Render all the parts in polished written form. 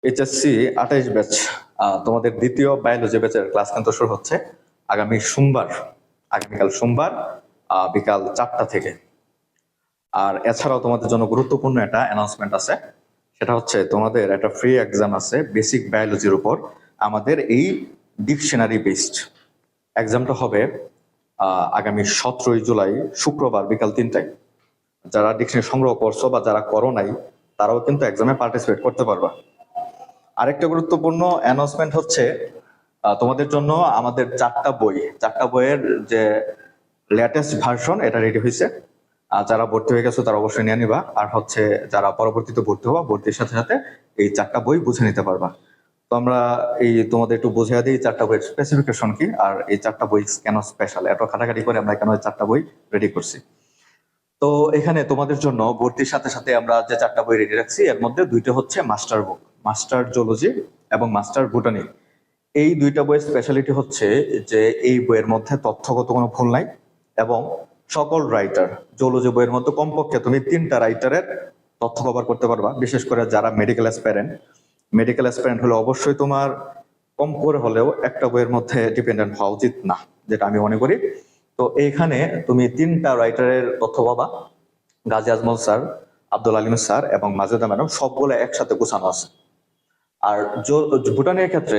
HSC 28 batch তোমাদের দ্বিতীয় biology ব্যাচের ক্লাস কিন্তু শুরু হচ্ছে আগামীকাল সোমবার বিকাল 4টা থেকে। আর এছাড়াও তোমাদের জন্য গুরুত্বপূর্ণ একটা অ্যানাউন্সমেন্ট আছে, সেটা হচ্ছে তোমাদের একটা ফ্রি এক্সাম আছে বেসিক বায়োলজির উপর। আমাদের এই ডিকশনারি বেসড এক্সামটা হবে আগামী 17ই জুলাই শুক্রবার বিকাল 3টায়। যারা ডিকশনারি সংগ্রহ করছো বা যারা করো নাই তারাও কিন্তু এক্সামে পার্টিসিপেট করতে পারবা। আরেকটা গুরুত্বপূর্ণ অ্যানাউন্সমেন্ট হচ্ছে তোমাদের জন্য আমাদের 4টা বইয়ের যে লেটেস্ট ভার্সন এটা রেডি হয়েছে। যারা ভর্তি হয়ে গেছো তারা অবশ্যই নিয়ে নিবা। আর হচ্ছে যারা পরবর্তীতে ভর্তি হওয়া, ভর্তির সাথে সাথে এই 4টা বই বুঝে নিতে পারবা। তো আমরা এই তোমাদের একটু বুঝিয়ে দিই 4টা বইয়ের স্পেসিফিকেশন কি, আর এই 4টা বই কেন স্পেশাল, এত খাটাখাটি করে আমরা কেন এই 4টা বই রেডি করছি। তো এখানে তোমাদের জন্য ভর্তির সাথে সাথে আমরা যে 4টা বই রেডি রাখছি, এর মধ্যে 2টা হচ্ছে মাস্টার বুক, মাস্টার জুলজি এবং মাস্টার বোটানি। এই 2টা বইয়ের স্পেশালিটি হচ্ছে যে এই বইয়ের মধ্যে তথ্যগত কোনো ভুল নাই এবং সকল রাইটার, জুলজি বইয়ের মধ্যে কমপক্ষে তুমি 3টা রাইটারের তথ্য কভার করতে পারবা। বিশেষ করে যারা মেডিকেল অ্যাসপিরেন্ট হলে অবশ্যই তোমার কম করে হলেও একটা বইয়ের মধ্যে ডিপেন্ডেন্ট হওয়া উচিত না, যেটা আমি মনে করি। তো এইখানে তুমি 3টা রাইটারের তথ্য পাবা, গাজী আজমল স্যার, আব্দুল আলিম স্যার এবং মাজেদা ম্যাডাম, সবগুলো একসাথে গোছানো আছে। আর ভুটানের ক্ষেত্রে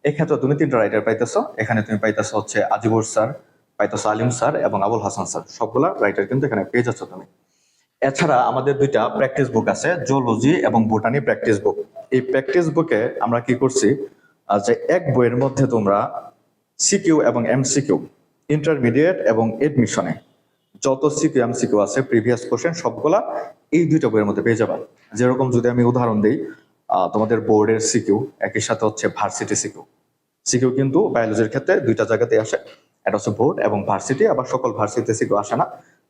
এই ক্ষেত্রে তুমি 3টা রাইটার পাইতেছো। এখানে তুমি পাইতেছো হচ্ছে আজিবুর স্যার, পাইতেছো আলিম স্যার এবং আবুল হাসান স্যার, সবগুলা রাইটার কিন্তু এখানে পেয়ে যাচ্ছ তুমি। এছাড়া আমাদের 2টা প্র্যাকটিস বুক আছে, জুলজি এবং বোটানি প্র্যাকটিস বুক। এই প্র্যাকটিস বুকে আমরা কি করছি, যে এক বইয়ের মধ্যে তোমরা সিকিউ এবং এমসিকিউ, ইন্টারমিডিয়েট এবং এডমিশনে যত সিকিউ এমসিকিউ আছে প্রিভিয়াস কোশ্চেন সবগুলা এই 2টা বইয়ের মধ্যে পেয়ে যাবা। যেরকম যদি আমি উদাহরণ দিই, তোমাদের বোর্ডের সিকিউ, একই সাথে হচ্ছে ভার্সিটি সিকিউ কিন্তু বায়োলজির ক্ষেত্রে 2টা জায়গাতে আসে, এটা হচ্ছে বোর্ড এবং ভার্সিটি। আবার সকল ভার্সিটিতে সিকিউ আসে না,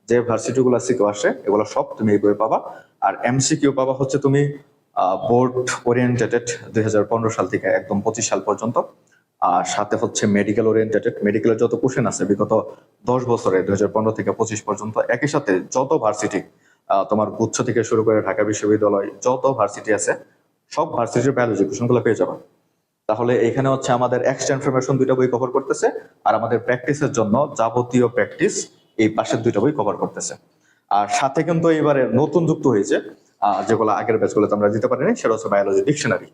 যে ভার্সিটি গুলা সিকিউ আসে এগুলো সব তুমি এই বইয়ে পাবা। আর এমসিকিউ পাবা হচ্ছে তুমি বোর্ড ওরিয়েন্টেড 2015 সাল থেকে একদম 25 সাল পর্যন্ত। আর সাথে হচ্ছে মেডিকেল ওরিয়েন্টেড, মেডিকেলের যত কোশ্চেন আছে বিগত 10 বছরে 2015 থেকে 25 পর্যন্ত। একই সাথে যত ভার্সিটি, তোমার গুচ্ছ থেকে শুরু করে ঢাকা বিশ্ববিদ্যালয় যত ভার্সিটি আছে সব ভার্সিটির বায়োলজি কোশ্চেনগুলো পেয়ে যাবে। তাহলে এখানে হচ্ছে আমাদের এক্সট্রা ইনফরমেশন 2টা বই কভার করতেছে, আর আমাদের প্র্যাকটিসের জন্য যাবতীয় প্র্যাকটিস এই পাশের 2টা বই কভার করতেছে। আর সাথে কিন্তু এবারে নতুন যুক্ত হয়েছে, যেগুলো আগের ব্যাচগুলোতে আমরা দিতে পারিনি, সেটা হচ্ছে বায়োলজি ডিকশনারি।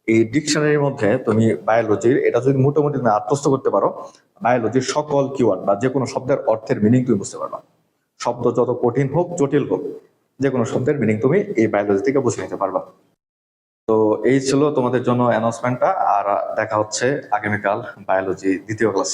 এই ডিকশনারির মধ্যে তুমি বায়োলজির এটা যদি মোটামুটি তুমি আত্মস্থ করতে পারো, বায়োলজির সকল কিওয়ার্ড বা যে কোনো শব্দের অর্থের মিনিং তুমি বুঝতে পারবা। শব্দ যত কঠিন হোক জটিল হোক, যে কোনো শব্দের মিনিং তুমি এই বায়োলজি থেকে বুঝে নিতে পারবা। তো এই ছিল তোমাদের জন্য অ্যানাউন্সমেন্টটা। আর দেখা হচ্ছে আগামীকাল বায়োলজি দ্বিতীয় ক্লাস।